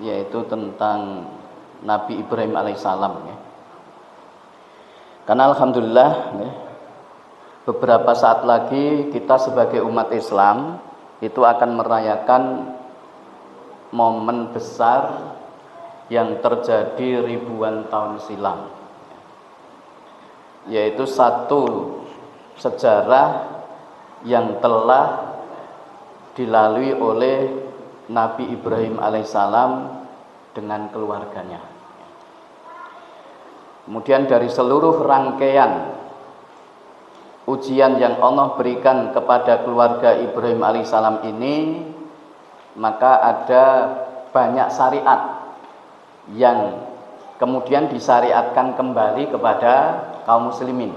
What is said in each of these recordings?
yaitu tentang Nabi Ibrahim alaihissalam ya. Karena alhamdulillah ya, beberapa saat lagi kita sebagai umat Islam itu akan merayakan momen besar yang terjadi ribuan tahun silam, yaitu satu sejarah yang telah dilalui oleh Nabi Ibrahim alaihissalam dengan keluarganya. Kemudian dari seluruh rangkaian ujian yang Allah berikan kepada keluarga Ibrahim alaihissalam ini, maka ada banyak syariat yang kemudian disyariatkan kembali kepada kaum muslimin.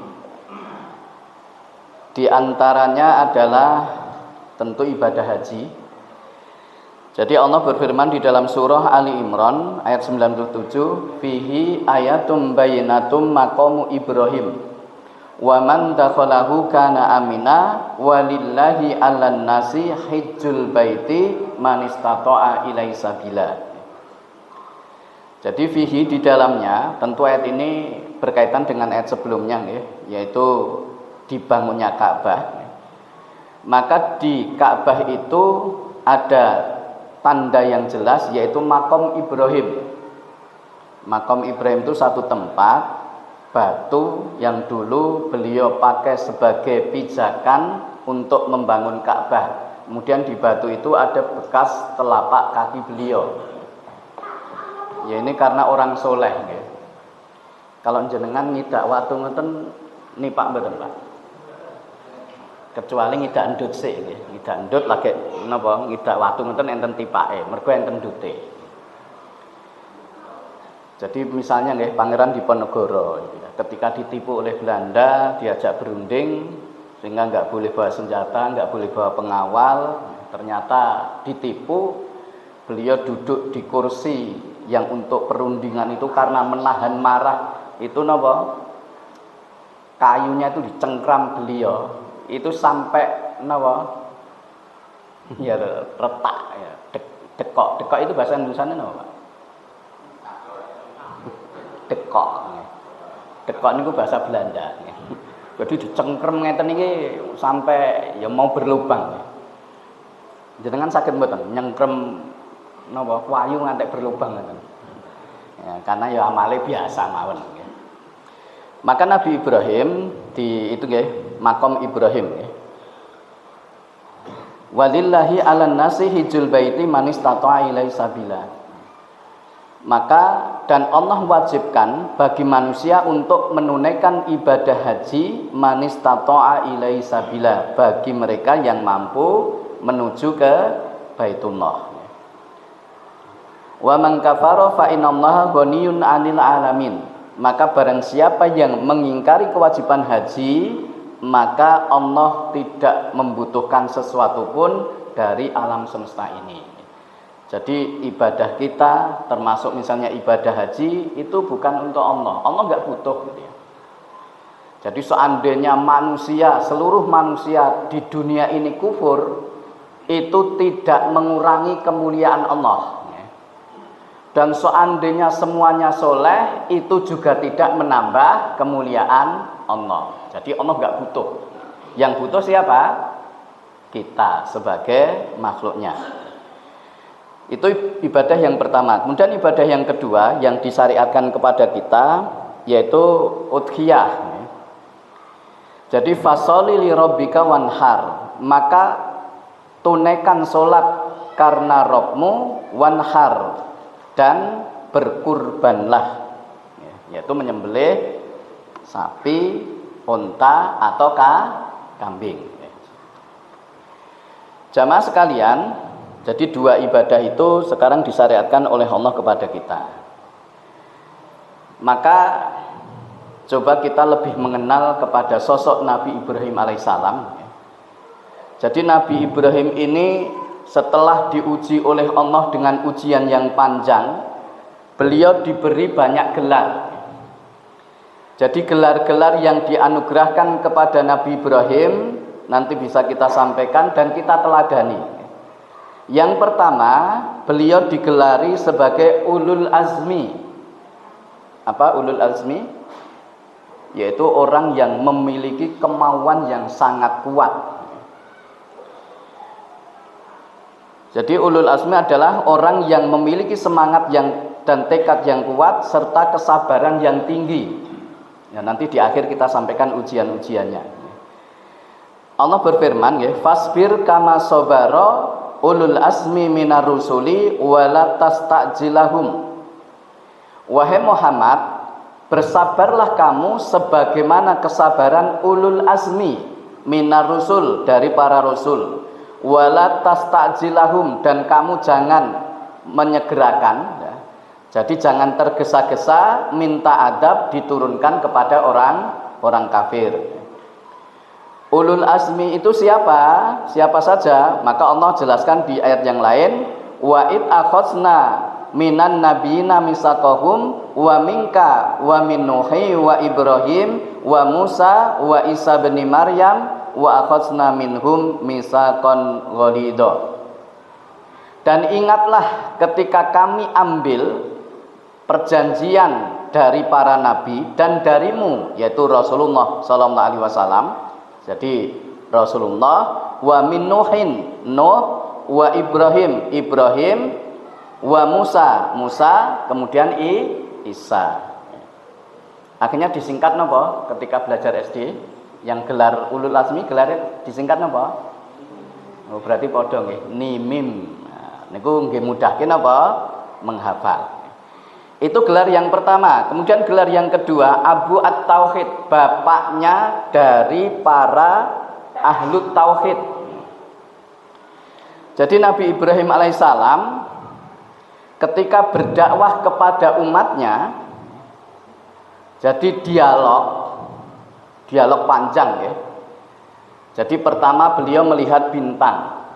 Di antaranya adalah tentu ibadah haji. Jadi Allah berfirman di dalam surah Ali Imran ayat 97, fihi ayatum bayyinatum maqamu Ibrahim wa man dakhalahu kana amina walillahi 'alan nasi hajjul baiti man istata'a ilaihi sabila. Jadi fihi di dalamnya, tentu ayat ini berkaitan dengan ayat sebelumnya ya, yaitu dibangunnya Ka'bah. Maka di Ka'bah itu ada tanda yang jelas, yaitu makom Ibrahim. Makom Ibrahim itu satu tempat batu yang dulu beliau pakai sebagai pijakan untuk membangun Ka'bah. Kemudian di batu itu ada bekas telapak kaki beliau. Ya ini karena orang soleh ya. Kalau jenengan ngidak waktu ngeten nipak mboten Pak? Kecuali ngidak endut sik nggih. Ngidak endut lagi napa ngidak watu ngeten enten tipake, mergo enten ndute. Jadi misalnya nggih Pangeran Diponegoro ketika ditipu oleh Belanda, diajak berunding sehingga enggak boleh bawa senjata, enggak boleh bawa pengawal, ternyata ditipu, beliau duduk di kursi yang untuk perundingan itu karena menahan marah itu napa? Kayunya itu dicengkram beliau. Itu sampai napa ya retak ya dekok itu bahasa Indonesia napa Pak? Dekok niku bahasa Belanda ya. Jadi dicengkrem ngeten iki sampai ya mau berlubang ya. Jenengan saged mboten nyengkrem napa wayu ngantek berlubang ngeten ya, karena ya amale biasa mawon ya. Maka Nabi Ibrahim di itu nggih makom Ibrahim ya. Walillahi 'alan nasi hijjul baiti man istata'a ilaihi sabila. Maka dan Allah wajibkan bagi manusia untuk menunaikan ibadah haji man istata'a ilaihi sabila, bagi mereka yang mampu menuju ke Baitullah. Wa man kafara fa innallaha ghaniyun 'anil 'alamin. Maka barang siapa yang mengingkari kewajiban haji, maka Allah tidak membutuhkan sesuatu pun dari alam semesta ini. Jadi ibadah kita termasuk misalnya ibadah haji itu bukan untuk Allah. Allah nggak butuh gitu ya. Jadi seandainya manusia, seluruh manusia di dunia ini kufur, itu tidak mengurangi kemuliaan Allah. Dan seandainya semuanya soleh, itu juga tidak menambah kemuliaan Allah. Jadi Allah nggak butuh. Yang butuh siapa? Kita sebagai makhluknya. Itu ibadah yang pertama. Kemudian ibadah yang kedua yang disyariatkan kepada kita, yaitu udhiyah. Jadi fasoli li rabbika wanhar. Maka tunaikan solat karena Rabbmu, wanhar, dan berkurbanlah, yaitu menyembelih sapi, unta atau kambing. Jamaah sekalian, jadi dua ibadah itu sekarang disyariatkan oleh Allah kepada kita. Maka coba kita lebih mengenal kepada sosok Nabi Ibrahim alaihissalam. Jadi Nabi Ibrahim ini setelah diuji oleh Allah dengan ujian yang panjang, beliau diberi banyak gelar. Jadi gelar-gelar yang dianugerahkan kepada Nabi Ibrahim nanti bisa kita sampaikan dan kita teladani. Yang pertama, beliau digelari sebagai ulul azmi. Apa ulul azmi? Yaitu orang yang memiliki kemauan yang sangat kuat. Jadi ulul azmi adalah orang yang memiliki semangat dan tekad yang kuat serta kesabaran yang tinggi. Ya, nanti di akhir kita sampaikan ujian-ujiannya. Allah berfirman, ya, fasbir kama sabara ulul azmi minar rusuli wala tasta'jilahum. Wahai Muhammad, bersabarlah kamu sebagaimana kesabaran ulul azmi minar rusul, dari para rasul. Wala tasta'jilahum, dan kamu jangan menyegerakan, ya. Jadi jangan tergesa-gesa minta adab diturunkan kepada orang kafir. Ulul azmi itu siapa? Siapa saja? Maka Allah jelaskan di ayat yang lain, wa id akhadna minan nabiyina misaqahum wa minka wa min nuhi wa ibrahim wa musa wa isa bin maryam wa akhadna minhum misaqan ghalidha. Dan ingatlah ketika kami ambil perjanjian dari para nabi dan darimu, yaitu Rasulullah sallallahu alaihi wasallam. Jadi Rasulullah, wa min Nuhin, Nuh, wa Ibrahim, Ibrahim, wa Musa, Musa, kemudian Isa. Akhirnya disingkat napa ketika belajar SD? Yang gelar ulul azmi gelar disingkat napa? Oh, berarti padha nggih, nimim. Nah, niku nggih mudahke napa? Menghafal. Itu gelar yang pertama. Kemudian gelar yang kedua, Abu At-Tauhid, bapaknya dari para ahlu tauhid. Jadi Nabi Ibrahim alaihissalam ketika berdakwah kepada umatnya, jadi dialog panjang, ya. Jadi pertama beliau melihat bintang.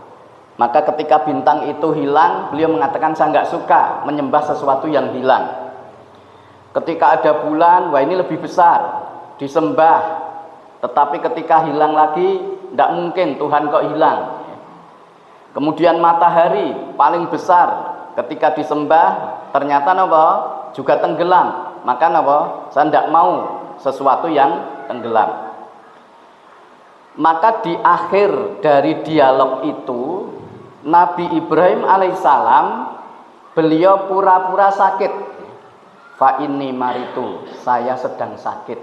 Maka ketika bintang itu hilang, beliau mengatakan saya nggak suka menyembah sesuatu yang hilang. Ketika ada bulan, wah ini lebih besar, disembah. Tetapi ketika hilang lagi, tidak mungkin Tuhan kok hilang. Kemudian matahari paling besar, ketika disembah ternyata apa? Juga tenggelam. Maka apa? Saya tidak mau sesuatu yang tenggelam. Maka di akhir dari dialog itu, Nabi Ibrahim alaihissalam beliau pura-pura sakit. Fa inni maritu, saya sedang sakit.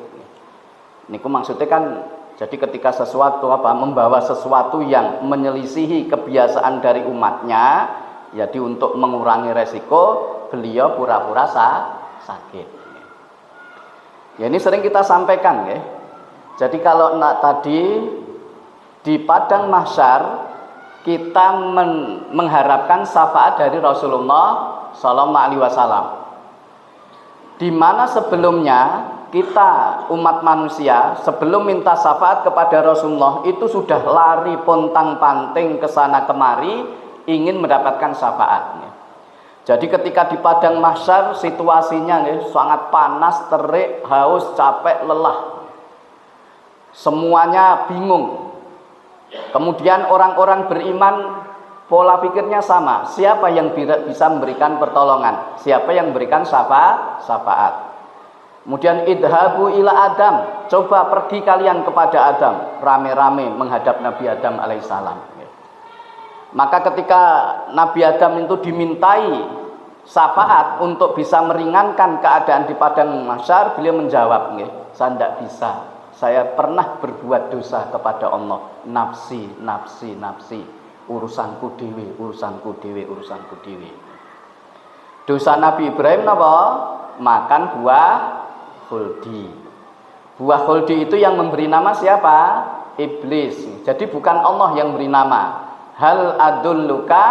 Niku maksudnya kan, jadi ketika sesuatu membawa sesuatu yang menyelisihi kebiasaan dari umatnya, jadi untuk mengurangi resiko beliau pura-pura sakit. Ya ini sering kita sampaikan, ya. Jadi kalau tadi di padang mahsyar kita mengharapkan syafaat dari Rasulullah Sallallahu Alaihi Wasallam. Di mana sebelumnya kita umat manusia sebelum minta syafaat kepada Rasulullah itu sudah lari pontang-panting ke sana kemari ingin mendapatkan syafaat. Jadi ketika di padang mahsyar situasinya sangat panas, terik, haus, capek, lelah. Semuanya bingung. Kemudian orang-orang beriman pola pikirnya sama. Siapa yang bisa memberikan pertolongan? Siapa yang memberikan syafaat? Kemudian idhabu ila Adam, coba pergi kalian kepada Adam, rame-rame menghadap Nabi Adam alaihissalam. Maka ketika Nabi Adam itu dimintai syafaat untuk bisa meringankan keadaan di padang mahsyar, beliau menjawab, saya tidak bisa. Saya pernah berbuat dosa kepada Allah. Nafsi, nafsi, nafsi. Urusanku dewe, urusanku dewe, urusanku dewe. Dosa Nabi Ibrahim apa? Makan buah khuldi. Buah khuldi itu yang memberi nama siapa? Iblis. Jadi bukan Allah yang beri nama. Hal adulluka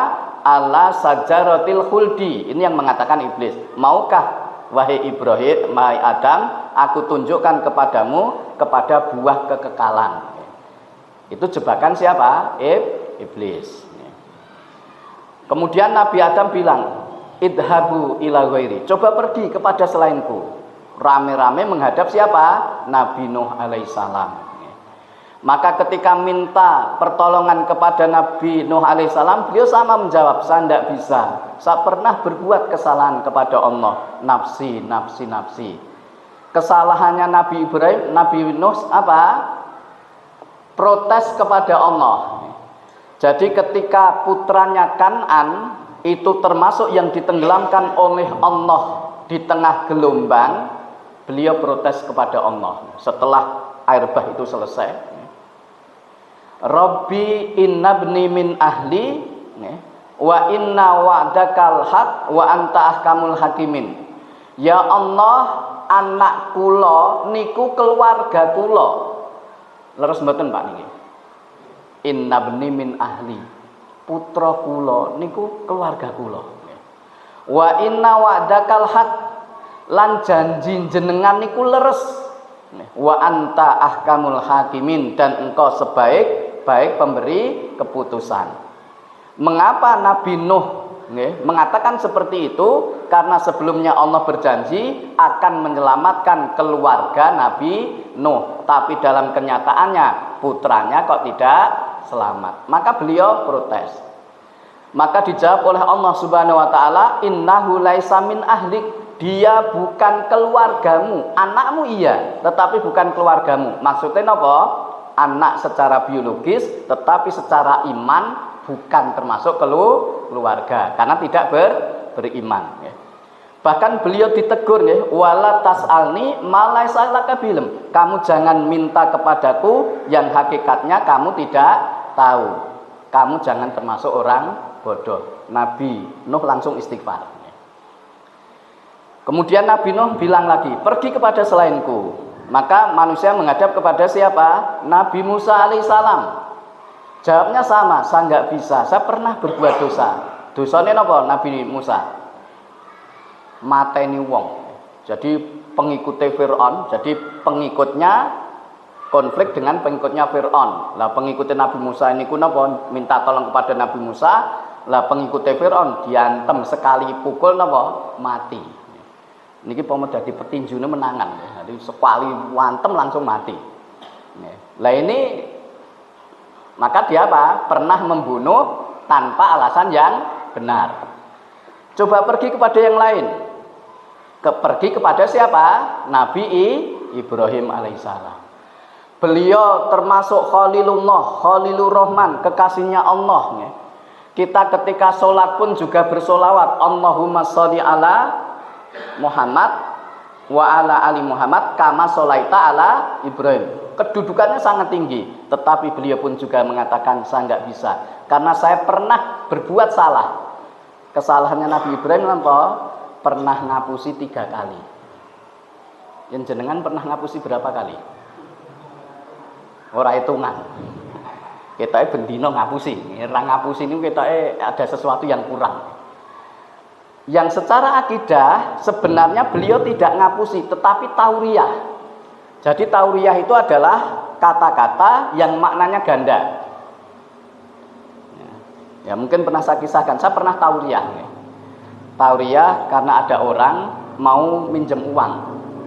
ala sajaratil khuldi. Ini yang mengatakan iblis. Maukah wahai Ibrahim, wahai Adam, aku tunjukkan kepadamu kepada buah kekekalan. Itu jebakan siapa? Iblis. Kemudian Nabi Adam bilang, idhabu ila ghairi, coba pergi kepada selainku. Rame-rame menghadap siapa? Nabi Nuh alaihissalam. Maka ketika minta pertolongan kepada Nabi Nuh alaihissalam, beliau sama menjawab, saya tidak bisa. Saya pernah berbuat kesalahan kepada Allah. Nafsi, nafsi, nafsi. Kesalahannya Nabi Ibrahim, Nabi Nuh apa? Protes kepada Allah. Jadi ketika putranya Kan'an itu termasuk yang ditenggelamkan oleh Allah di tengah gelombang, beliau protes kepada Allah setelah air bah itu selesai. Rabbi inna ibni min ahli wa inna wa'dakal haq wa anta ahkamul hakimin. Ya Allah, anak kula niku keluarga kula. Leres mboten Pak niki? Inna ibni min ahli. Putra kula niku keluarga kula. Wa inna wa'dakal haq, lan janji jenengan niku leres. Wa anta ahkamul hakimin, dan engkau sebaik-baik pemberi keputusan. Mengapa Nabi Nuh mengatakan seperti itu? Karena sebelumnya Allah berjanji akan menyelamatkan keluarga Nabi Nuh, tapi dalam kenyataannya putranya kok tidak selamat. Maka beliau protes. Maka dijawab oleh Allah Subhanahu wa taala, innahu laisa min ahlik. Dia bukan keluargamu, anakmu iya, tetapi bukan keluargamu. Maksudnya apa? Anak secara biologis, tetapi secara iman bukan termasuk keluarga, karena tidak beriman. Ya. Bahkan beliau ditegur, ya, wala tas'alni ma laisa laka bilm. Kamu jangan minta kepadaku yang hakikatnya kamu tidak tahu. Kamu jangan termasuk orang bodoh. Nabi Nuh langsung istighfar. Kemudian Nabi Nuh bilang lagi, pergi kepada selainku. Maka manusia menghadap kepada siapa? Nabi Musa alaihissalam. Jawabnya sama, saya nggak bisa, saya pernah berbuat dosa. Dosanya apa Nabi Musa? Mateni wong. Jadi pengikutnya Fir'aun, jadi pengikutnya konflik dengan pengikutnya Fir'aun. Lah pengikutnya Nabi Musa ini kunapa? Minta tolong kepada Nabi Musa. Lah pengikutnya Fir'aun diantem sekali pukul napa? Mati. Niki pomo dadi petinjune menangan, jadi sekali wantem langsung mati. Lah ini maka dia apa? Pernah membunuh tanpa alasan yang benar. Coba pergi kepada yang lain. Pergi kepada siapa? Nabi Ibrahim alaihissalam. Beliau termasuk Khalilullah, Khalilur Rahman, kekasihnya Allah. Kita ketika sholat pun juga bersolawat, Allahumma sholli ala Muhammad wa ala ali Muhammad kama sholaita ala Ibrahim. Kedudukannya sangat tinggi, tetapi beliau pun juga mengatakan saya nggak bisa karena saya pernah berbuat salah. Kesalahannya Nabi Ibrahim apa? Pernah ngapusi 3 kali. Yang jenengan pernah ngapusi berapa kali? Ora hitungan. Kita bendino ngapusi, orang ngapusi ini kita ada sesuatu yang kurang. Yang secara akidah sebenarnya beliau tidak ngapusi, tetapi tauriyah. Jadi tauriyah itu adalah kata-kata yang maknanya ganda. Ya mungkin pernah saya kisahkan, saya pernah tauriyah. Tauriyah karena ada orang mau minjem uang.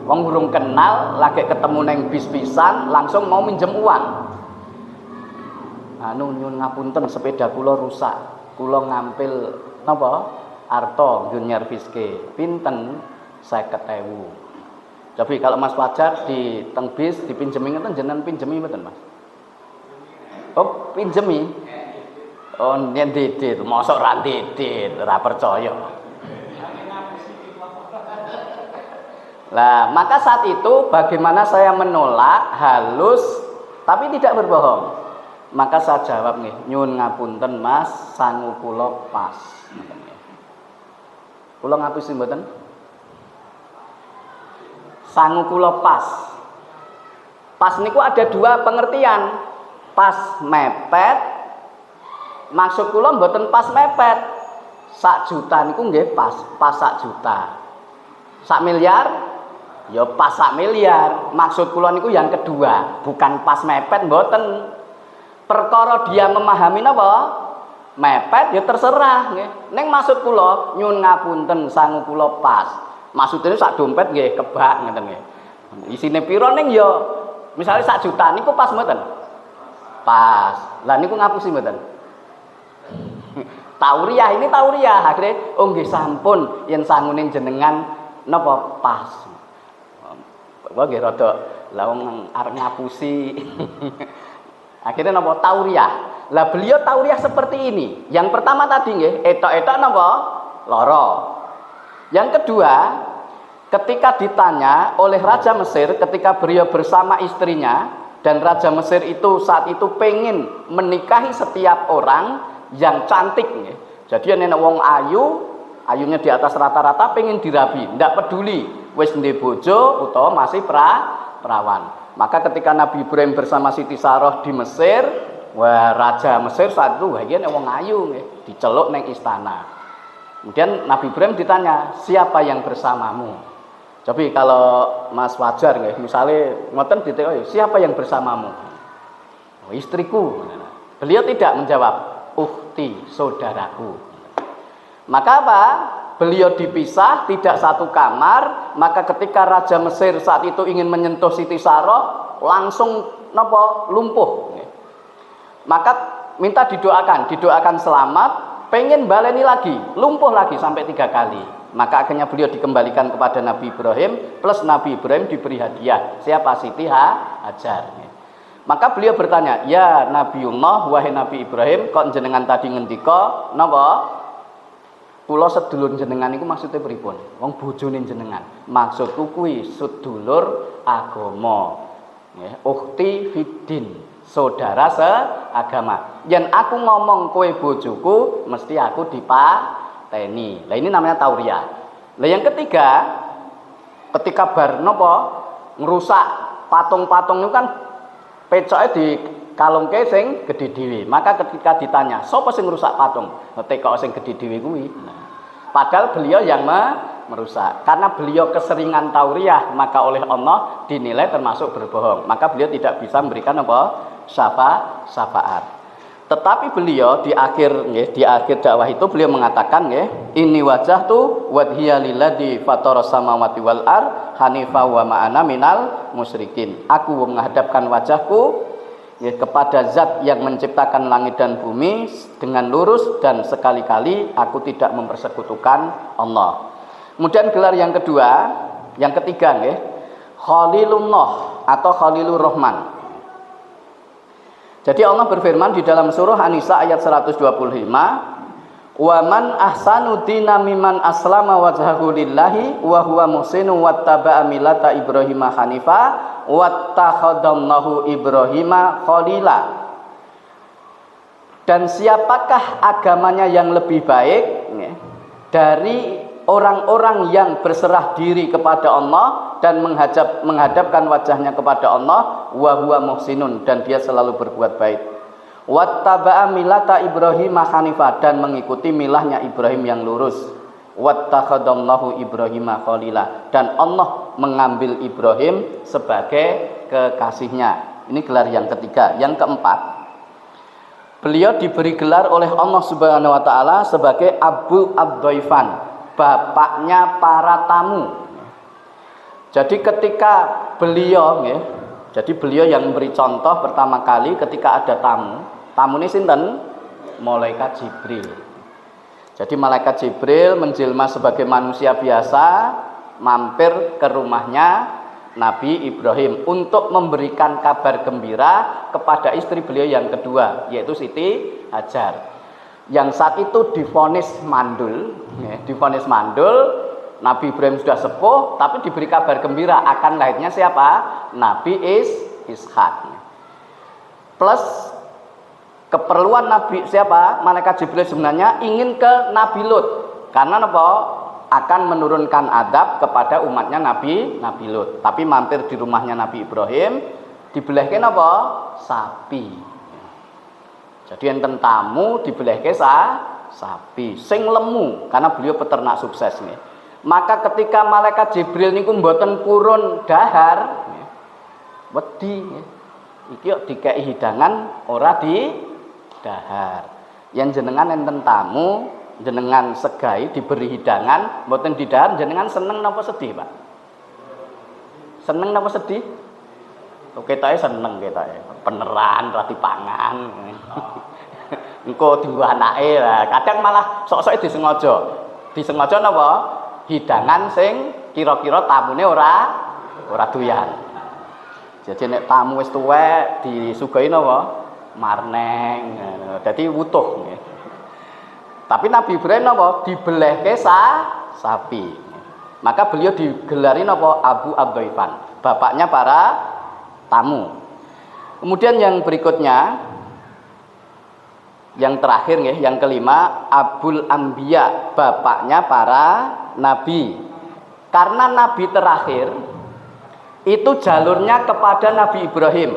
Wong burung kenal, lagi ketemu neng bis-bisan, langsung mau minjem uang. Anu nyun ngapunten sepeda kula rusak, kula ngampil napa? Arto junior fiske pinten 50.000. Tapi kalau Mas Fajar di teng bis dipinjemi ngeten jenengan pinjemi mboten Mas? Oh, pinjemi. Oh, yen didit, mosok ra didit, ora percaya. Lah, maka saat itu bagaimana saya menolak halus tapi tidak berbohong. Maka saya jawab nih, nyun ngapunten Mas, sangu kula pas. Kula ngapusi mboten? Sangu kula pas. Pas niku ada 2 pengertian. Pas mepet. Maksud kula mboten pas mepet. 1 juta niku nggih pas 1 juta. 1 miliar ya pas 1 miliar. Maksud kula niku yang kedua, bukan pas mepet mboten. Perkara dia memahami napa? Mepet ya terserah nggih. Ning maksud kula nyun ngapunten sangu kula pas. Maksudnya sak dompet nggih kebak ngeten nggih. Isine pira ning ya misale 1 juta niku pas mboten? Pas. Lah niku ngapusi mboten? Tauriah, ini tauriah. Akhirnya oh nggih sampun yen sangune jenengan napa pas. Kok nggih rada lah wong arep ngapusi. Akhirnya napa tauriah. Lah beliau tauriah seperti ini. Yang pertama tadi nggih etok-etok napa? Lara. Yang kedua, ketika ditanya oleh Raja Mesir ketika beliau bersama istrinya dan Raja Mesir itu saat itu pengen menikahi setiap orang yang cantik nih. Jadi nenek wong ayunya di atas rata-rata pengen dirabi, ndak peduli wis ndek bojo utawa masih perawan. Maka ketika Nabi Ibrahim bersama Siti Sarah di Mesir, wah Raja Mesir saat itu wah iki wong ayu nggih, diceluk neng istana. Kemudian Nabi Ibrahim ditanya, "Siapa yang bersamamu?" Coba kalau Mas Wajar nggih, misalnya ngoten ditanya, "Siapa yang bersamamu?" "Oh, istriku." Beliau tidak menjawab, "Ukhti, saudaraku." Maka apa? Beliau dipisah, tidak satu kamar. Maka ketika Raja Mesir saat itu ingin menyentuh Siti Sarah, langsung napa? Lumpuh. Maka minta didoakan selamat. Pengen baleni lagi, lumpuh lagi sampai 3 kali. Maka akhirnya beliau dikembalikan kepada Nabi Ibrahim, plus Nabi Ibrahim diberi hadiah. Siapa? Siti Hajar. Maka beliau bertanya, "Ya Nabiullah, wahai Nabi Ibrahim, kok jenengan tadi ngendika napa? Kula sedulur jenengan iku maksudnya pripun? Wong bojone jenengan. Maksudku kuwi sedulur agama. Nggih, ukhti fiddin, saudara seagama. Yen aku ngomong kowe bojoku, mesti aku dipateni. Lah ini namanya tauriah. Lah yang ketiga, ketika bar napa ngrusak patung-patung itu kan pecoke di kalungke sing gedhe dhewe. Maka ketika ditanya, "Sapa sing ngrusak patung?" Teko sing gedhe dhewe kuwi. Padahal beliau yang merusak. Karena beliau keseringan tauriah, maka oleh Allah dinilai termasuk berbohong. Maka beliau tidak bisa memberikan apa? Syafaat. Tetapi beliau di akhir dakwah itu beliau mengatakan nggih, "Ini wajah tu wadhiya lilladzi fatara samawati wal ar hanifa wa ma'ana minal musyrikin." Aku menghadapkan wajahku ya, kepada zat yang menciptakan langit dan bumi dengan lurus dan sekali-kali aku tidak mempersekutukan Allah. Kemudian gelar yang ketiga nggih, Khalilullah atau Khalilur Rahman. Jadi Allah berfirman di dalam surah An-Nisa ayat 125, "Wa man ahsanu dina mimman aslama wajhahu lillahi wa huwa muhsinun wattaba'a millata Ibrahima hanifa wattakhadallahu Ibrahima khalila." Dan siapakah agamanya yang lebih baik dari orang-orang yang berserah diri kepada Allah dan menghadapkan wajahnya kepada Allah, wa huwa muhsinun, dan dia selalu berbuat baik, wattaba'a millata Ibrahim hanifa, dan mengikuti milahnya Ibrahim yang lurus, wattakhadallahu Ibrahima khalila, dan Allah mengambil Ibrahim sebagai kekasihnya. Ini gelar yang ketiga. Yang keempat, beliau diberi gelar oleh Allah Subhanahu wa taala sebagai Abu Ad-Dhaifan, bapaknya para tamu. Jadi ketika beliau yang memberi contoh pertama kali ketika ada tamu ini sinten? Malaikat Jibril. Jadi malaikat Jibril menjelma sebagai manusia biasa mampir ke rumahnya Nabi Ibrahim untuk memberikan kabar gembira kepada istri beliau yang kedua, yaitu Siti Hajar, yang saat itu divonis mandul. Nabi Ibrahim sudah sepuh, tapi diberi kabar gembira akan lahirnya siapa? Nabi Ishak. Plus keperluan Nabi siapa? Malaikat Jibril sebenarnya ingin ke Nabi Lut, karena apa? Akan menurunkan adab kepada umatnya Nabi Lut. Tapi mampir di rumahnya Nabi Ibrahim, dibelehke apa? Sapi. Jadi enten tamu dibelehke sapi sing lemu, karena beliau peternak sukses nih. Maka ketika malaikat Jibril niku mboten purun dahar, wedi iki kok dikei hidangan ora di dahar. Yang jenengan enten tamu, jenengan segai diberi hidangan mboten di dahar, jenengan seneng napa sedih, Pak? Seneng napa sedih? Ketoke seneng ketoke. Beneran ra dipangan. Engko dienggo anake lah. Kadang malah sok-soke disengaja. Disengaja napa? Hidangan sing kira-kira tamune ora doyan. Jadi nek tamu wis tuwek disuguhi napa? Marneng. Dadi wutuh nggih. Tapi Nabi Ibrahim napa? Dibelehke sapi. Maka beliau digelari napa? Abu Abdaifan, bapaknya para tamu. Kemudian yang berikutnya, yang terakhir nggih, yang kelima, Abul Anbiya, bapaknya para nabi. Karena nabi terakhir itu jalurnya kepada Nabi Ibrahim.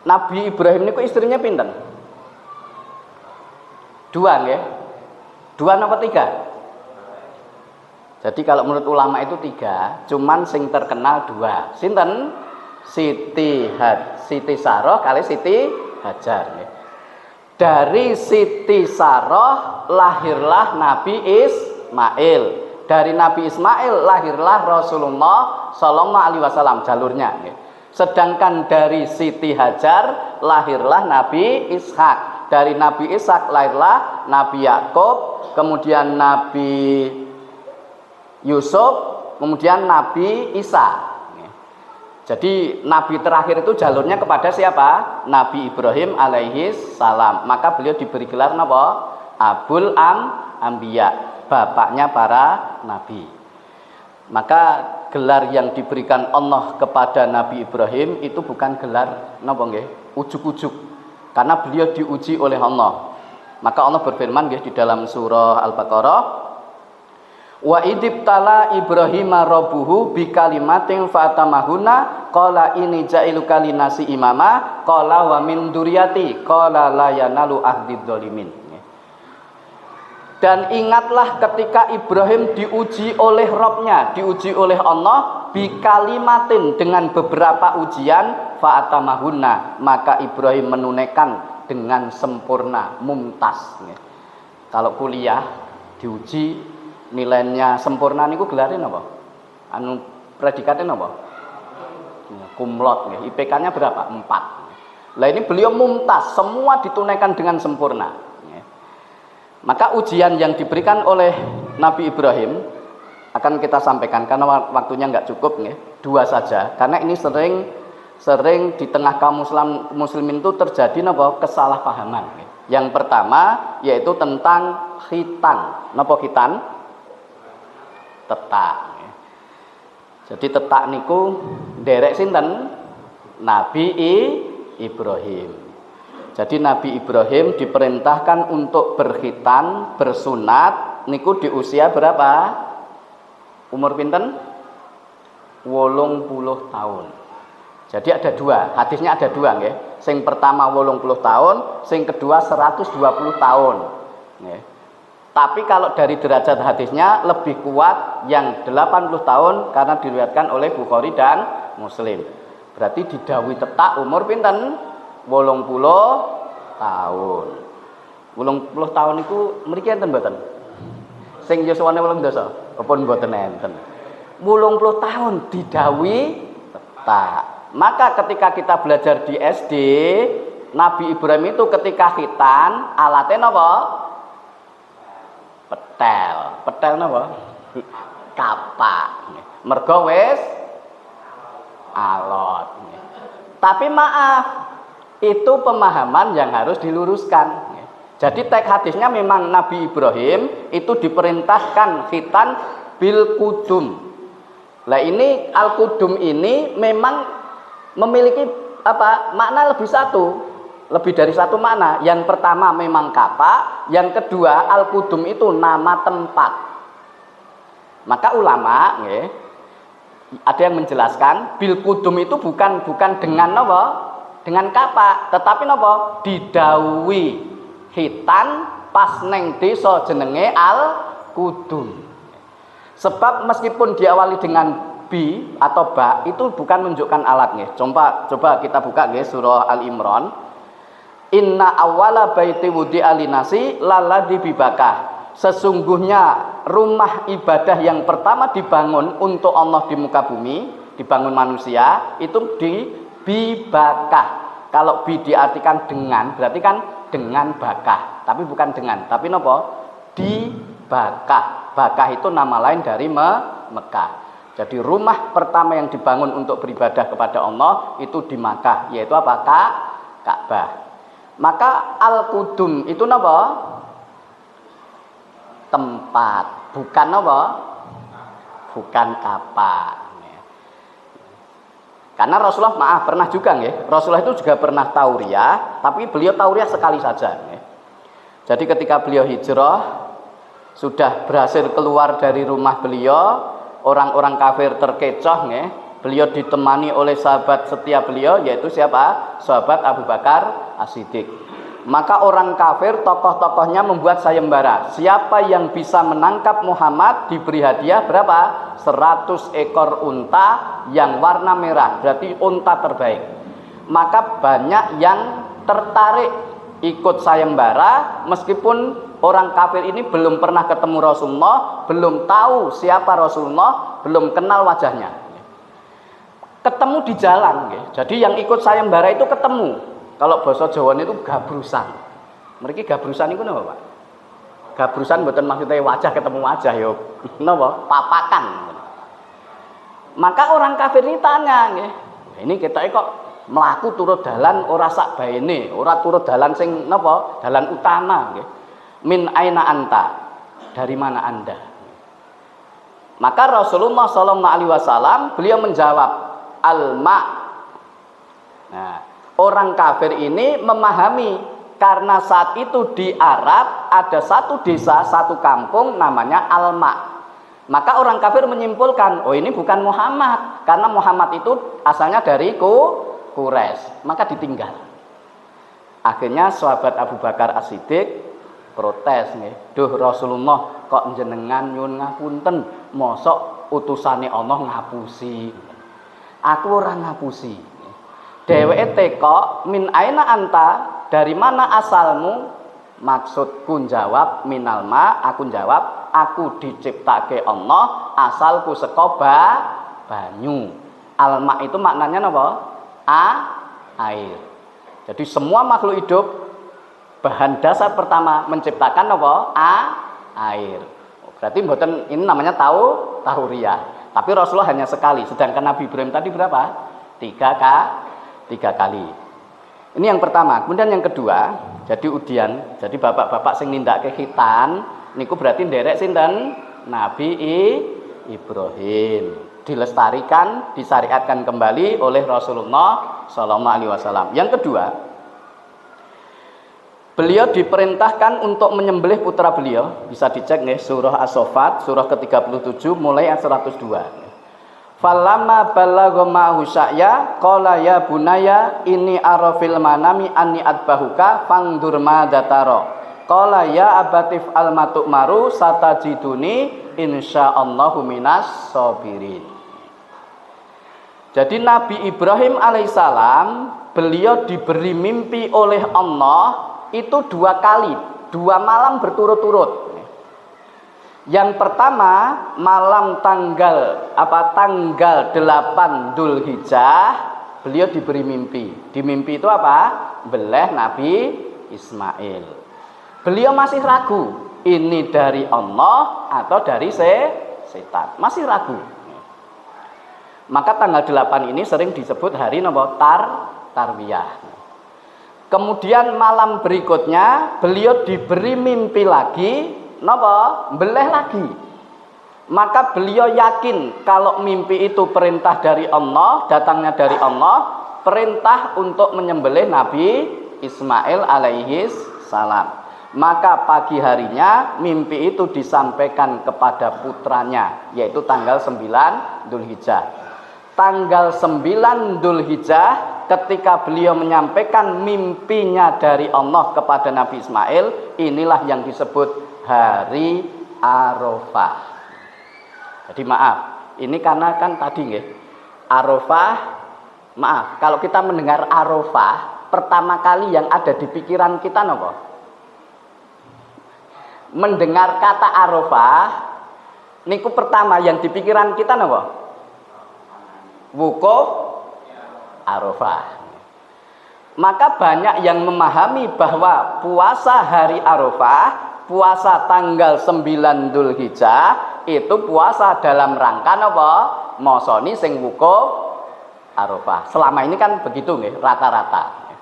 Nabi Ibrahim niku istrinya pinten? 2 nggih. 2 napa 3? Jadi kalau menurut ulama itu 3, cuman sing terkenal 2. Sinten? Siti Saroh kali Siti Hajar. Dari Siti Saroh lahirlah Nabi Ismail. Dari Nabi Ismail lahirlah Rasulullah Sallallahu Alaihi Wasallam, jalurnya. Sedangkan dari Siti Hajar lahirlah Nabi Ishak. Dari Nabi Ishak lahirlah Nabi Yakub, kemudian Nabi Yusuf, kemudian Nabi Isa. Jadi Nabi terakhir itu jalurnya kepada siapa? Nabi Ibrahim alaihi salam. Maka beliau diberi gelar napa? Abul Anbiya, bapaknya para nabi. Maka gelar yang diberikan Allah kepada Nabi Ibrahim itu bukan gelar napa nggih? Ujuk-ujuk. Karena beliau diuji oleh Allah. Maka Allah berfirman di dalam surah Al-Baqarah, wa idibtala Ibrahima rabbuhu bikalimatin fatamahuna qala ini ja'iluka linasi imama qala wa min dzurriyyati qala la yanalu ahdid dzalimin. Dan ingatlah ketika Ibrahim diuji oleh Rabb-nya, diuji oleh Allah bikalimatin, dengan beberapa ujian, fa'atamahunna, maka Ibrahim menunaikan dengan sempurna, mumtaz. Kalau kuliah diuji nilainya sempurna niku gelarin apa? Anu predikatnya apa? Kumlot nggih. IPK-nya berapa? 4. Lah ini beliau mumtaz, semua ditunaikan dengan sempurna. Maka ujian yang diberikan oleh Nabi Ibrahim akan kita sampaikan karena waktunya nggak cukup nih, 2 saja. Karena ini sering di tengah kaum muslimin itu terjadi kesalahpahaman. Yang pertama yaitu tentang khitan. Napa khitan? Tetak. Jadi tetak niku derek sinten? Nabi Ibrahim. Jadi Nabi Ibrahim diperintahkan untuk berkhitan, bersunat niku di usia berapa? Umur pinten? 80 tahun. Jadi ada 2, hadisnya ada 2 nggih. Sing pertama 80 tahun, sing kedua 120 tahun. Nggih. Tapi kalau dari derajat hadisnya lebih kuat yang 80 tahun karena diriwayatkan oleh Bukhari dan Muslim. Berarti didhawuhi tetak umur pinten? 80 tahun. 80 tahun itu mriki enten mboten? Sing yuswane 8 dosa, apa mboten enten? 80 tahun didhawuhi tetak. Maka ketika kita belajar di SD, Nabi Ibrahim itu ketika khitan alatnya napa? Petel. Petel napa? Kapak. Mergo wis alot. Tapi maaf, itu pemahaman yang harus diluruskan. Jadi teks hadisnya memang Nabi Ibrahim itu diperintahkan khitan bil kudum. Lah ini al kudum ini memang memiliki makna lebih dari satu makna. Yang pertama memang kapak, yang kedua al kudum itu nama tempat. Maka ulama ada yang menjelaskan bil kudum itu bukan dengan apa? Dengan kapak, tetapi napa? Didhawuhi khitan pas neng desa jenenge Al Kudum. Sebab meskipun diawali dengan bi atau ba itu bukan menunjukkan alat nggih. Coba kita buka nggih surah Al Imran. Inna awwala baiti wudi'a linasi lalladzi bibakah. Sesungguhnya rumah ibadah yang pertama dibangun untuk Allah di muka bumi, dibangun manusia itu di bibakah. Kalau bi diartikan dengan, berarti kan dengan bakah, tapi bukan dengan, tapi nopo? Di Bakah. Bakah itu nama lain dari Mekah. Jadi rumah pertama yang dibangun untuk beribadah kepada Allah itu di Makkah, yaitu apa? Ka'bah. Maka Al-Qudum itu nopo? Tempat, bukan nopo? Bukan kapak. Karena Rasulullah pernah juga nggih. Rasulullah itu juga pernah tauriah, tapi beliau tauriah sekali saja nggih. Jadi ketika beliau hijrah sudah berhasil keluar dari rumah beliau, orang-orang kafir terkecoh nggih. Beliau ditemani oleh sahabat setia beliau, yaitu siapa? Sahabat Abu Bakar As-Siddiq. Maka orang kafir, tokoh-tokohnya membuat sayembara. Siapa yang bisa menangkap Muhammad diberi hadiah berapa? 100 ekor unta yang warna merah, berarti unta terbaik. Maka banyak yang tertarik ikut sayembara, meskipun orang kafir ini belum pernah ketemu Rasulullah, belum tahu siapa Rasulullah, belum kenal wajahnya. Ketemu di jalan, jadi yang ikut sayembara itu ketemu. Kalau bahasa Jawa itu gabrusan. Mereka gabrusan itu apa, Pak? Gabrusan bukan maksudnya wajah ketemu wajah, yo. Napa? Papakan. Maka orang kafir ini tanya, ini kita kok melaku turut dalan ora sak baene, ora turut dalan sing napa? Dalan utama, nggih. Min aina anta? Dari mana Anda? Maka Rasulullah SAW beliau menjawab, al-ma. Nah, orang kafir ini memahami karena saat itu di Arab ada satu desa, satu kampung namanya Alma. Maka orang kafir menyimpulkan, oh ini bukan Muhammad, karena Muhammad itu asalnya dari Quraisy. Maka ditinggal. Akhirnya sahabat Abu Bakar As-Siddiq protes nih, duh Rasulullah kok jenengan nyuwun ngapunten, mosok utusane Allah ngapusi. Aku ora ngapusi. Dheweke teko min aina anta, dari mana asalmu? Maksudku jawab minal ma, aku jawab aku diciptake Allah, asalku saka banyu. Alma itu maknanya apa? Air. Jadi semua makhluk hidup bahan dasar pertama menciptakan apa? Air. Berarti mboten ini namanya tauriah. Tapi Rasulullah hanya sekali, sedangkan Nabi Ibrahim tadi berapa? 3 kali. Ini yang pertama. Kemudian yang kedua, jadi udian, jadi bapak-bapak sing nindakake khitan niku berarti nderek sinten? Nabi Ibrahim. Dilestarikan, disyariatkan kembali oleh Rasulullah SAW. Yang kedua, beliau diperintahkan untuk menyembelih putra beliau. Bisa dicek nih, surah As-Saffat, surah ke-37 mulai ayat 102. Falamma balagha ma'hu sa'ya qala ya bunaya inni ara fil manami anni atbahuka fangdur ma datara qala ya abatif al matu'maru satajiduni insyaallahu minas sabirin. Jadi Nabi Ibrahim alaihissalam beliau diberi mimpi oleh Allah itu 2 kali, 2 malam berturut-turut. Yang pertama malam tanggal 8 Dzulhijjah beliau diberi mimpi. Di mimpi itu apa? Beleh Nabi Ismail. Beliau masih ragu, ini dari Allah atau dari setan. Masih ragu. Maka tanggal 8 ini sering disebut hari Tarwiyah. Kemudian malam berikutnya beliau diberi mimpi lagi, beleh lagi. Maka beliau yakin kalau mimpi itu perintah dari Allah, datangnya dari Allah, perintah untuk menyembelih Nabi Ismail alaihi salam. Maka pagi harinya mimpi itu disampaikan kepada putranya, yaitu tanggal 9 Dzulhijjah. Tanggal 9 Dzulhijjah ketika beliau menyampaikan mimpinya dari Allah kepada Nabi Ismail, inilah yang disebut hari Arafah. Jadi maaf, ini karena kan tadi nggih, Arafah, maaf, kalau kita mendengar Arafah, pertama kali yang ada di pikiran kita napa? Mendengar kata Arafah, niku pertama yang di pikiran kita napa? Wukuf Arafah. Maka banyak yang memahami bahwa puasa hari Arafah, puasa tanggal 9 Dzulhijjah itu puasa dalam rangka apa? Mosoni sing wukuf Arafah. Selama ini kan begitu nggih, rata-rata.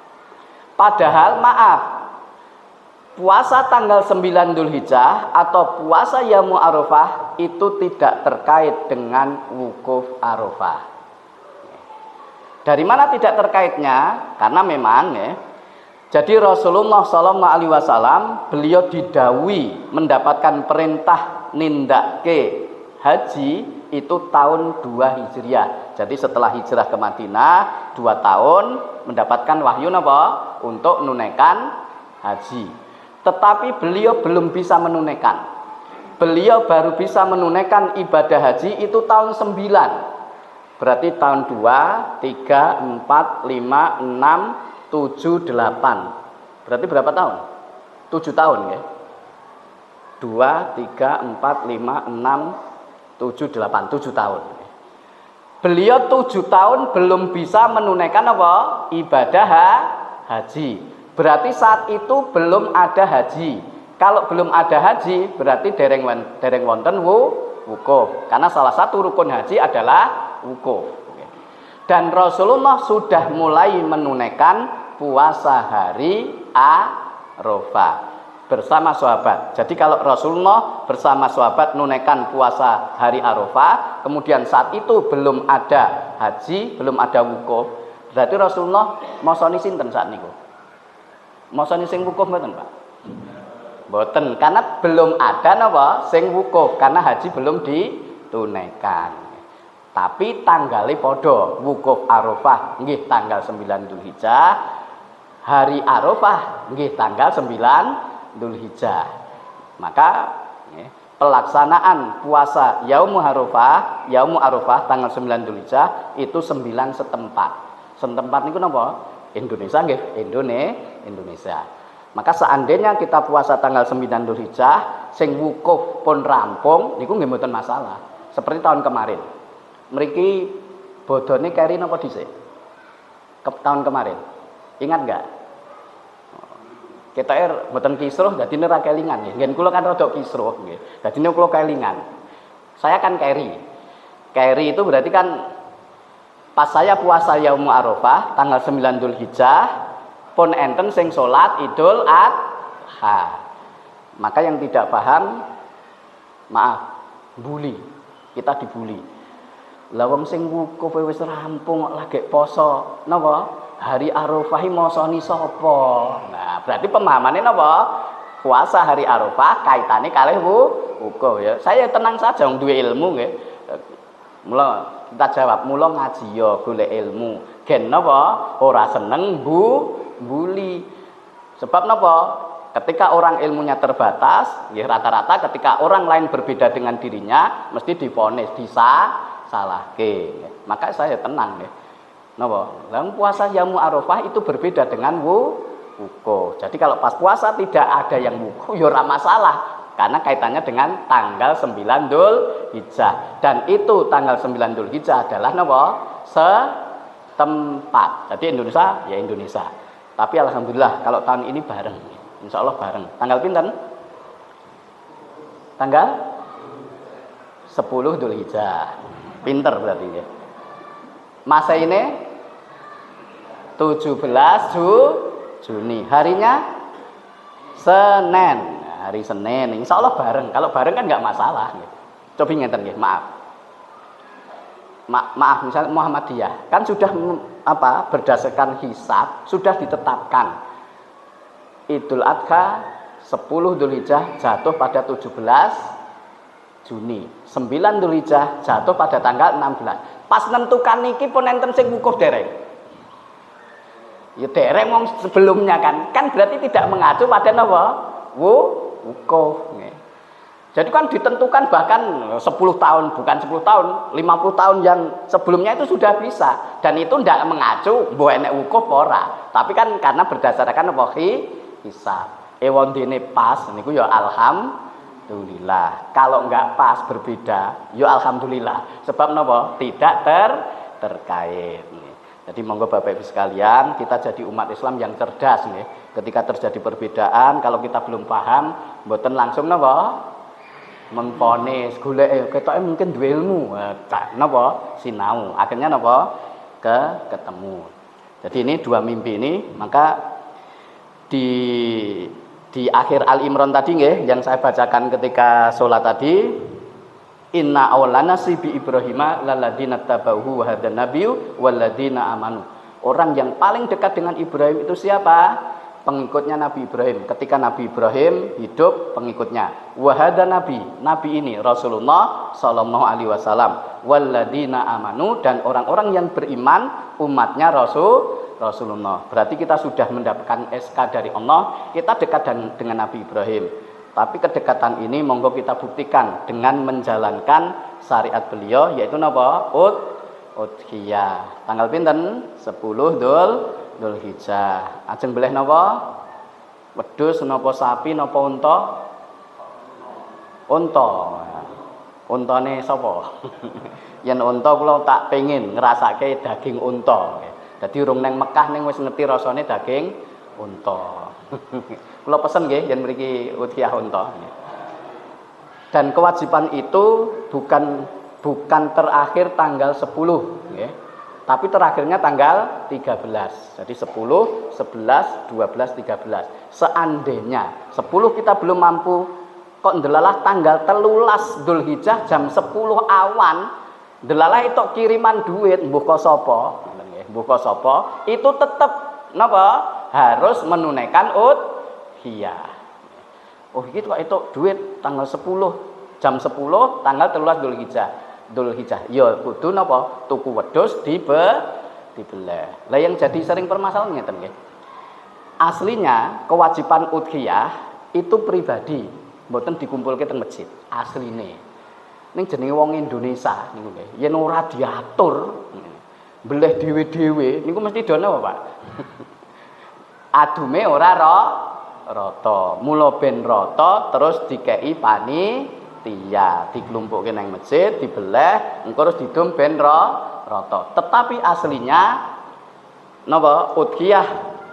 Padahal maaf, puasa tanggal 9 Dzulhijjah atau puasa Yaumul Arafah itu tidak terkait dengan wukuf Arafah. Dari mana tidak terkaitnya? Karena memang ya, jadi Rasulullah SAW beliau didhawuhi mendapatkan perintah nindake haji itu tahun 2 Hijriah. Jadi setelah hijrah ke Madinah 2 tahun mendapatkan wahyu apa? Untuk menunaikan haji. Tetapi beliau belum bisa menunaikan. Beliau baru bisa menunaikan ibadah haji itu tahun 9. Berarti tahun 2, 3, 4, 5, 6, 7, 8. Berarti berapa tahun? 7 tahun ya. 2, 3, 4, 5, 6, 7, 8. 7 tahun. Beliau 7 tahun belum bisa menunaikan apa? Ibadah haji. Berarti saat itu belum ada haji. Kalau belum ada haji berarti dereng wonten wukuf. Karena salah satu rukun haji adalah wukuf. Dan Rasulullah sudah mulai menunaikan puasa hari Arafah bersama sahabat. Jadi kalau Rasulullah bersama sahabat menunaikan puasa hari Arafah, kemudian saat itu belum ada haji, belum ada wukuf, berarti Rasulullah mosoni sinten saat niku? Mosoni sing wukuf mboten, Pak? Mboten, karena belum ada napa sing wukuf, karena haji belum ditunaikan. Tapi tanggalnya podo, wukuf Arafah nggih tanggal 9 Dzulhijjah, hari Arafah nggih tanggal 9 Dzulhijjah. Maka pelaksanaan puasa Yaumul Arafah tanggal 9 Dzulhijjah itu 9 setempat. Setempat niku napa? Indonesia nggih, Indonesia. Maka seandainya kita puasa tanggal 9 Dzulhijjah sing wukuf pun rampung niku nggih mboten masalah. Seperti tahun kemarin. Mriki bodone keri napa dhisik? Tahun kemarin. Ingat enggak? Ketoke mboten kisruh dadine ra kelingan nggih. Ngen kula kan rada kisruh nggih. Dadine kula kelingan. Saya kan keri. Keri itu berarti kan pas saya puasa Yaumul Arafah tanggal 9 Dzulhijjah pun enten sing salat Idul Adha. Maka yang tidak paham maaf, bully. Kita dibully. Lah wong sing wukuf wis rampung kok lagi poso napa? Hari Arafah iki mosoni sapa? Nah, berarti pemahamannya napa? Puasa hari Arafah kaitane kalih wukuf ya. Saya tenang saja wong duwe ilmu nggih. Mula kita jawab, mula ngaji ya golek ilmu. Gen napa? Ora seneng bully. Sebab napa? Ketika orang ilmunya terbatas, ya rata-rata ketika orang lain berbeda dengan dirinya mesti divonis salahke. Maka saya tenang ya. Napa? Lah puasa Yaumul Arafah itu berbeda dengan wukuf. Jadi kalau pas puasa tidak ada yang wukuf ya ora masalah karena kaitannya dengan tanggal 9 Dzulhijjah. Dan itu tanggal 9 Dzulhijjah adalah napa? Setempat. Jadi Indonesia ya Indonesia. Tapi alhamdulillah kalau tahun ini bareng. Insya Allah bareng. Tanggal pinten? Tanggal 10 Dzulhijjah. Pinter berarti ya. Masa ini 17 Juni. Harinya Senin. Hari Senin. Insya Allah bareng. Kalau bareng kan nggak masalah. Coba ngeten nggih, maaf. Maaf misalnya Muhammadiyah kan sudah berdasarkan hisab sudah ditetapkan Idul Adha 10 Dzulhijjah jatuh pada 17 Juni. 9 Dzulhijjah jatuh pada tanggal 16. Pas nentukan niki pun enten sing wukuf dereng. Ya dereng wong sebelumnya kan. Kan berarti tidak mengacu pada napa? Wukuf nggih. Jadi kan ditentukan bahkan 10 tahun, bukan 10 tahun, 50 tahun yang sebelumnya itu sudah bisa. Dan itu tidak mengacu mbok enek wukuf ora. Tapi kan karena berdasarkan apa? Hisab. Ewon dene pas niku ya alhamdulillah. Kalau enggak pas berbeda, ya alhamdulillah. Sebab napa? Tidak terkait. Jadi monggo Bapak Ibu sekalian, kita jadi umat Islam yang cerdas nggih. Ketika terjadi perbedaan, kalau kita belum paham, mboten langsung napa memponis, golek ketoke mungkin duwe ilmu, napa sinau. Akhirnya napa ketemu. Jadi ini dua mimpi ini, maka di akhir Al Imran tadi nggih yang saya bacakan ketika sholat tadi, inna awlana sibi Ibrahima laladina tabauhu wa hadan nabiyyu waladina amanu. Orang yang paling dekat dengan Ibrahim itu siapa? Pengikutnya Nabi Ibrahim. Ketika Nabi Ibrahim hidup, pengikutnya. Wahada Nabi ini Rasulullah Sallallahu Alaihi Wasallam. Waladina amanu, dan orang-orang yang beriman umatnya Rasulullah. Berarti kita sudah mendapatkan SK dari Allah. Kita dekat dengan Nabi Ibrahim. Tapi kedekatan ini monggo kita buktikan dengan menjalankan syariat beliau, yaitu napa? Udhiyah. Tanggal pinten? 10 Dzulhijjah. Ajeng boleh napa? Wedhus napa sapi napa unta? Unta. Untane sapa? Yen unta kula tak pengin ngrasake daging unta. Dadi urung nang Mekah ning wis ngerti rasane daging unta. Kula pesen nggih yen mriki udhiyah unta. Dan kewajiban itu bukan terakhir tanggal 10 nggih. Tapi terakhirnya tanggal 13. Jadi 10, 11, 12, 13. Seandainya 10 kita belum mampu, kok ndelalah tanggal 13 Dzulhijjah jam 10 awan, ndelalah itu kiriman duit mbuh ka sapa? Mbuh ka sapa? Itu tetap napa? Harus menunaikan udhiyah. Oh iki kok itu duit tanggal 10 jam 10 tanggal 13 Dzulhijjah. Ya kudu napa? Tuku wedhus dibelah. Lah yang jadi sering permasalahan ngeten nggih. Aslinya kewajiban udhiyah itu pribadi, mboten dikumpulke teng masjid. Asline. Ning jenenge wong Indonesia niku nggih. Yen ora diatur, beleh dhewe-dhewe niku mesti dono apa, Pak? Adume ora rata. Mula ben rata terus dikei panitia, dikelumpukke nang masjid, dibelah, engko terus didum ben rata. Tetapi aslinya napa? Udhiyah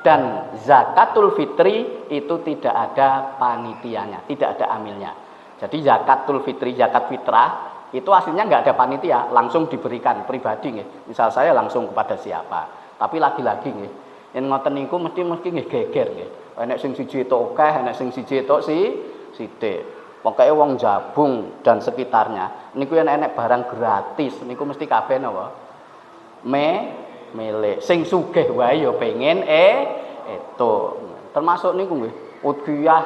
dan zakatul fitri itu tidak ada panitianya, tidak ada amilnya. Jadi zakatul fitri, zakat fitrah itu aslinya nggak ada panitia, langsung diberikan pribadi nggih. Misal saya langsung kepada siapa. Tapi lagi-lagi nggih, yen ngoten niku mesti nggih geger nggih. Enek sing siji etuk akeh, enek sing siji etuk sithik. Pokoke wong Jabung dan sekitarnya niku yen enek barang gratis niku mesti kabeh napa? Milik. Sing sugih wae ya pengen itu. Termasuk niku nggih, udhiyah.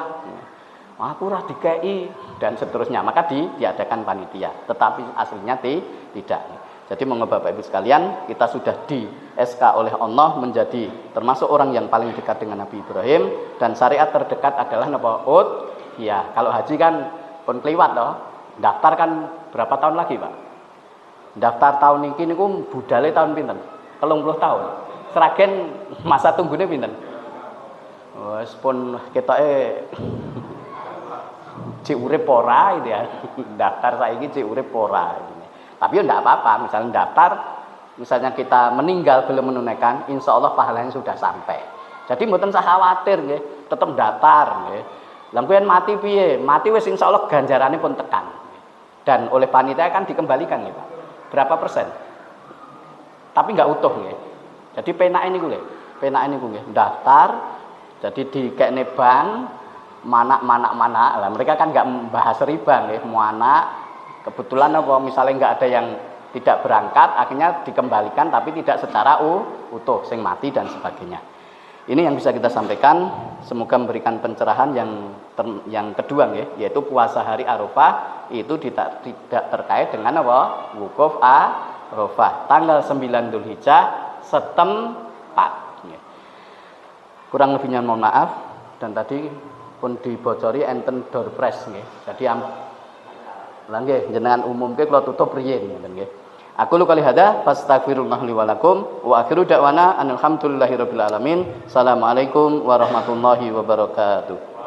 Aku ora dikei dan seterusnya. Maka diadakan panitia. Tetapi aslinya tidak. Jadi monggo Bapak Ibu sekalian, kita sudah di SK oleh Allah menjadi termasuk orang yang paling dekat dengan Nabi Ibrahim, dan syariat terdekat adalah napa? Udhiyah. Kalau haji kan pun kliwat toh. Daftar kan berapa tahun lagi, Pak? Daftar tahun iki niku budale tahun pinten? 30 tahun. Seragen masa tunggune pinten? Wes pun ketoke cek urip ora gitu ya. Daftar saiki cek urip ora. Tapi ya enggak apa-apa, misalnya daftar, misalnya kita meninggal belum menunaikan, insya Allah pahalanya sudah sampai. Jadi mboten usah khawatir nggih, tetep daftar nggih. Lah kuwi mati piye? Mati wis insya Allah ganjarane pun tekan. Dan oleh panitia kan dikembalikan nggih, Pak. Berapa persen? Tapi enggak utuh nggih. Jadi penake niku lho, penake niku nggih, daftar, jadi dikekne bank, mana. Lah mereka kan enggak membahas riba nggih, mau anak. Kebetulan apa misalnya nggak ada yang tidak berangkat, akhirnya dikembalikan tapi tidak secara utuh, sing mati dan sebagainya. Ini yang bisa kita sampaikan. Semoga memberikan pencerahan yang kedua ya, yaitu puasa hari Arafah itu tidak terkait dengan apa? Wukuf Arafah tanggal 9 Dzulhijjah setempat. Kurang lebihnya mohon maaf, dan tadi pun dibocori enten door prize nggih. Jadi lah nggih jenengan umumke kula tutup riyin ngoten nggih. Aku lu kali hada fastaghfirullah li wa lakum wa akhiru da'wana alhamdulillahirabbil alamin. Assalamualaikum warahmatullahi wabarakatuh.